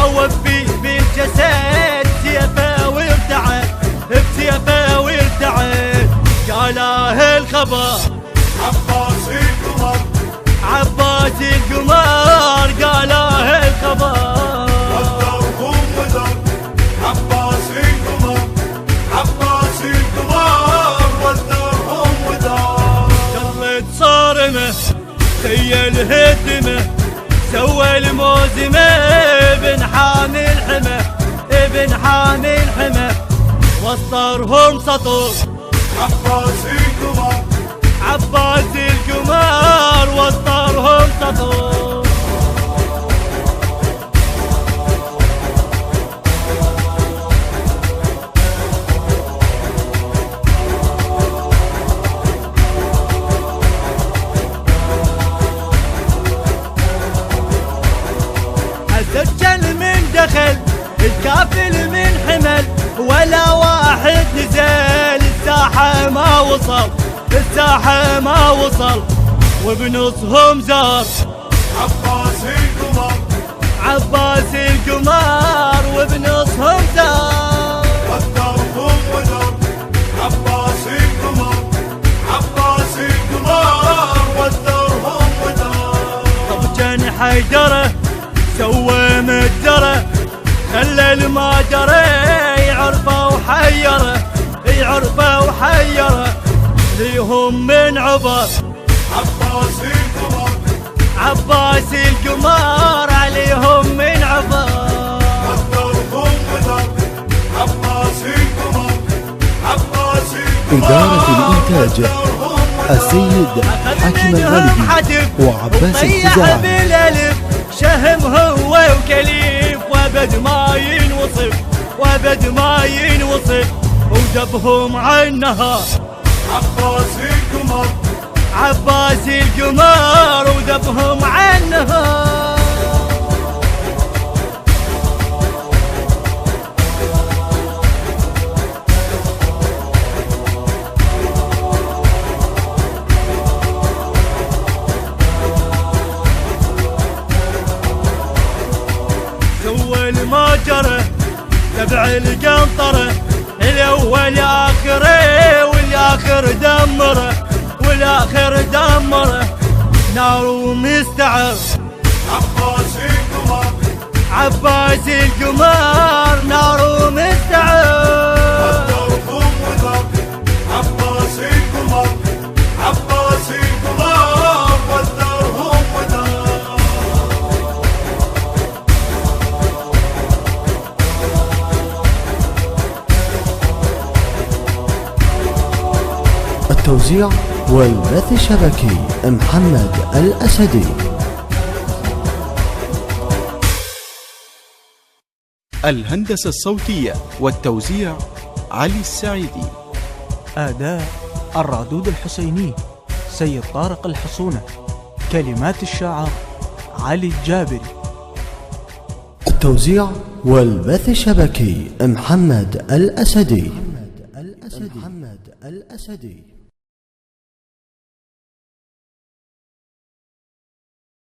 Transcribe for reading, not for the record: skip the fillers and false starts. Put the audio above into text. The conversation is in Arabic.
وفي بالجسد سيفه وارتعد بسيفه وارتعد قاله الخبر عباس القمر عباس القمر قاله الخبر والدرهم ودر عباس القمر عباس القمر والدرهم ودر شلت صارمه سيل هدمه سوى الموزمه ابن حامي الحمى ابن حامي الحمى وسطرهم سطور عباس القمر عباس القمر وسطرهم سطور الدجال من دخل الكافل من حمل ولا واحد نزل الساحة ما وصل الساحة ما وصل وبنصهم زار عباس القمر عباس القمر وبنصهم زار والدرهم ودر عباس القمر عباس القمر والدرهم ودر طب جن حيدره سوى مجره خلى الماجره يعرفه وحيره يعرفه وحيره ليهم من عبر عباس القمر عباس القمر عليهم من عبر والدرهم ودر عباس القمر عباس القمر إدارة الإنتاج السيد حاكم الغالبي وعباس الخزاعي بالالف شهم هو وكليف وابد ما ينوصف وابد ما ينوصف ودبهم عنها عباس القمر عباس القمر ودبهم عنها سوى الماجرة تبع القنطرة الأول آخره والآخر دمره والآخر دمره نار ومستعر عباس القمر عباس القمر نار ومستعر والدرهم ودر عباس القمر عباس القمر والدرهم ودر التوزيع والبث الشبكي محمد الأسدي. الهندسة الصوتية والتوزيع علي السعيدي. أداء الرادود الحسيني سيد طارق الحصونة. كلمات الشاعر علي الجابري. التوزيع والبث الشبكي محمد الأسدي.